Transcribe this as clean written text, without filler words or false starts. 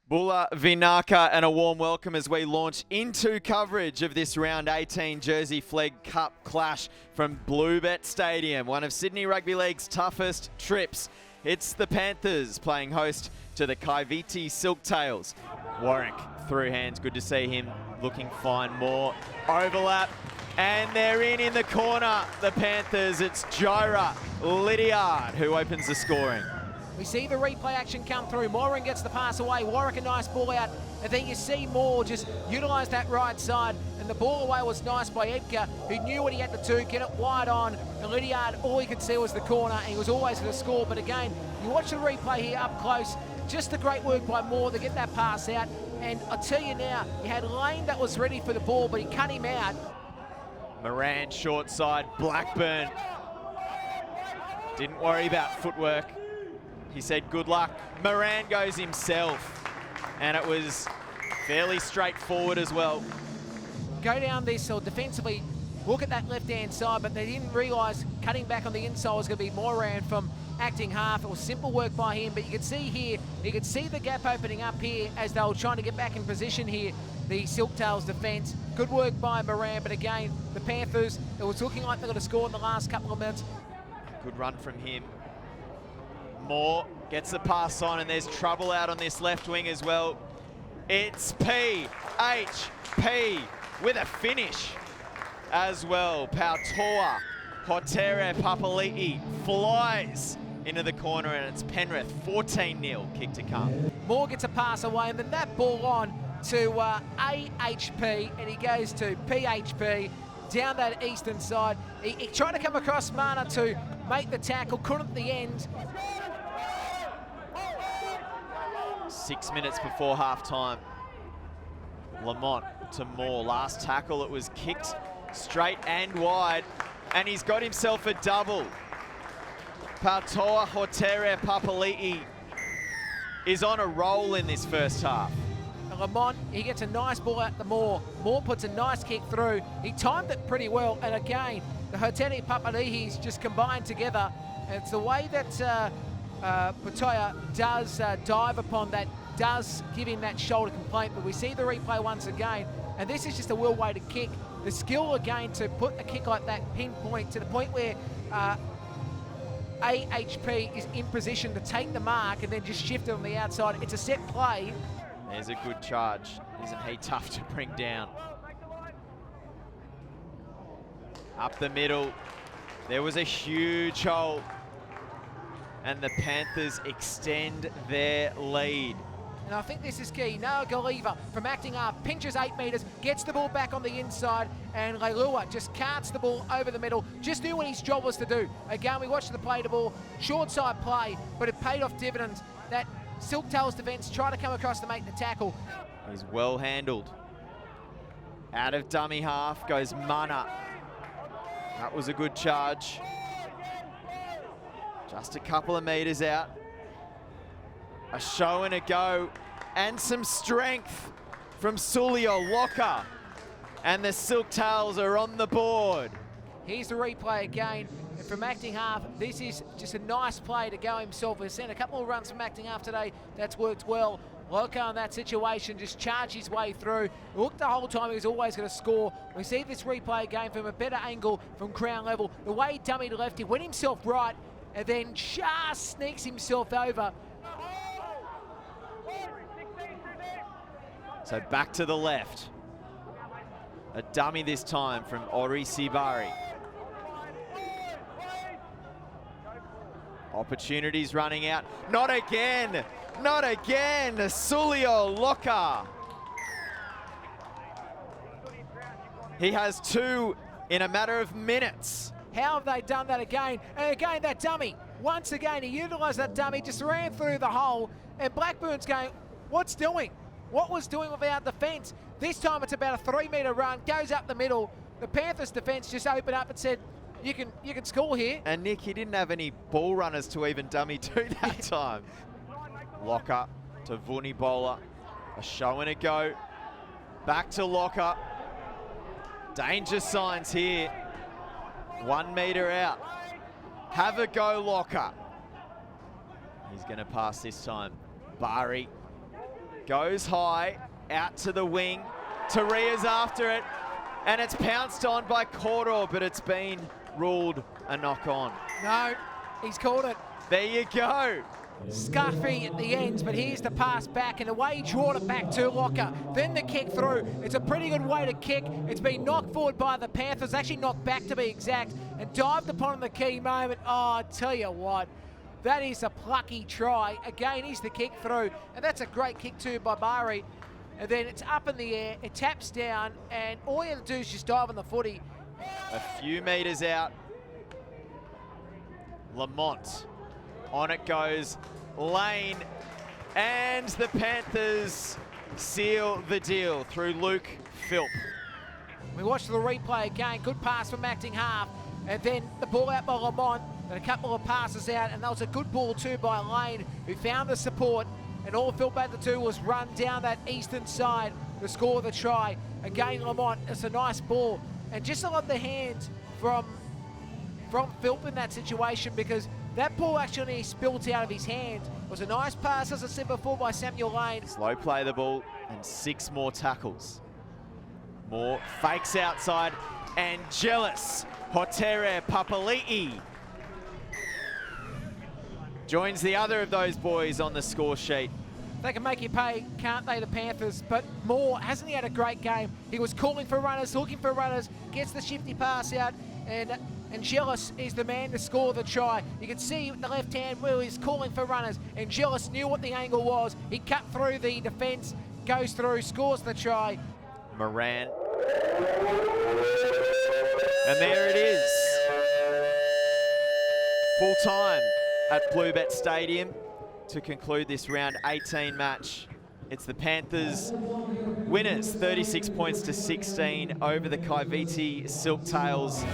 Bula Vinaka and a warm welcome as we launch into coverage of this round 18 Jersey Flegg Cup clash from Bluebet Stadium, one of Sydney Rugby League's toughest trips. It's the Panthers playing host to the Kaiviti Silktails. Warwick through hands, good to see him looking fine. More overlap, and they're in the corner, the Panthers. It's Jira Lydiard who opens the scoring. We see the replay action come through. Moran gets the pass away. Warwick a nice ball out. And then you see Moore just utilise that right side. And the ball away was nice by Edgar, who knew what he had to do, get it wide on. And Lydiard, all he could see was the corner, and he was always going to score. But again, you watch the replay here up close. Just the great work by Moore to get that pass out. And I tell you now, he had Lane that was ready for the ball, but he cut him out. Moran short side, Blackburn. Didn't worry about footwork. He said, good luck. Moran goes himself. And it was fairly straightforward as well. Go down this, or defensively, look at that left-hand side, but they didn't realise cutting back on the inside was going to be Moran from acting half. It was simple work by him, but you could see here, you could see the gap opening up here as they were trying to get back in position here, the Silktails defence. Good work by Moran, but again, the Panthers, it was looking like they got to score in the last couple of minutes. Good run from him. Moore gets the pass on, and there's trouble out on this left wing as well. It's PHP with a finish as well. Pautoa Hotere Papali'i flies into the corner, and it's Penrith 14-0 kick to come. Moore gets a pass away, and then that ball on to AHP, and he goes to PHP down that eastern side. He tried to come across Mana to make the tackle, couldn't at the end. 6 minutes before half-time. Lamont to Moore. Last tackle, it was kicked straight and wide, and he's got himself a double. Pautoa Hotere Papali'i is on a roll in this first half. Lamont, he gets a nice ball out to Moore. Moore puts a nice kick through. He timed it pretty well, and again, the Hotere Papali'is just combined together, and it's the way that Pautoa does dive upon that, does give him that shoulder complaint, but we see the replay once again, and this is just a well-weighted kick. The skill again to put a kick like that pinpoint to the point where AHP is in position to take the mark and then just shift it on the outside. It's a set play. There's a good charge. Isn't he tough to bring down? Up the middle. There was a huge hole, and the Panthers extend their lead. And I think this is key. Noah Galiva from acting up, pinches 8 metres, gets the ball back on the inside, and Leilua just carts the ball over the middle. Just knew what his job was to do. Again, we watched the play the ball, short side play, but it paid off dividends. That Silktails defence tried to come across to make the tackle. He's well handled. Out of dummy half goes Mana. That was a good charge. Just a couple of metres out. A show and a go, and some strength from Sulio Locker. And the Silktails are on the board. Here's the replay again. And from acting half, this is just a nice play to go himself. We've seen a couple of runs from acting half today. That's worked well. Locker in that situation just charged his way through. Looked the whole time he was always going to score. We see this replay again from a better angle from crown level. The way he dummied left, he went himself right, and then just sneaks himself over. So back to the left. A dummy this time from Ori Sibari. Opportunities running out. Not again! Not again! Sulio Locker. He has 2 in a matter of minutes. How have they done that again? And again, that dummy. Once again, he utilised that dummy, just ran through the hole, and Blackburn's going, what's doing? What was doing without defence? This time it's about a 3-metre run, goes up the middle. The Panthers defence just opened up and said, you can score here. And Nick, he didn't have any ball runners to even dummy to that time. Locker to Vunibola. A show and a go. Back to Locker. Danger signs here. 1 metre out. Have a go, Locker. He's going to pass this time. Bari Goes high, out to the wing. Taria's after it, and it's pounced on by Cordor, but it's been ruled a knock-on. No, he's called it. There you go. Scuffy at the ends, but here's the pass back, and the way he drawed it back to Locker. Then the kick through. It's a pretty good way to kick. It's been knocked forward by the Panthers, actually knocked back to be exact, and dived upon the key moment. Oh, I tell you what, that is a plucky try. Again, here's the kick through, and that's a great kick too by Bari. And then it's up in the air, it taps down, and all you have to do is just dive on the footy. A few metres out. Lamont. On it goes. Lane. And the Panthers seal the deal through Luke Philp. We watched the replay again. Good pass from acting half. And then the ball out by Lamont. And a couple of passes out. And that was a good ball too by Lane, who found the support. And all Philp had to do was run down that eastern side to score the try. Again, Lamont, it's a nice ball. And just I love the hands from Philp in that situation, because that ball actually spilt out of his hand. It was a nice pass, as I said before, by Samuel Lane. Slow play the ball and 6 more tackles. More fakes outside, and jealous. Hotere Papali'i joins the other of those boys on the score sheet. They can make you pay, can't they, the Panthers? But Moore, hasn't he had a great game? He was calling for runners, looking for runners, gets the shifty pass out, and Angelis is the man to score the try. You can see the left hand wheel is calling for runners. Angelis knew what the angle was. He cut through the defence, goes through, scores the try. Moran. And there it is. Full time at Bluebet Stadium to conclude this round 18 match. It's the Panthers winners, 36 points to 16 over the Kaiviti Silktails.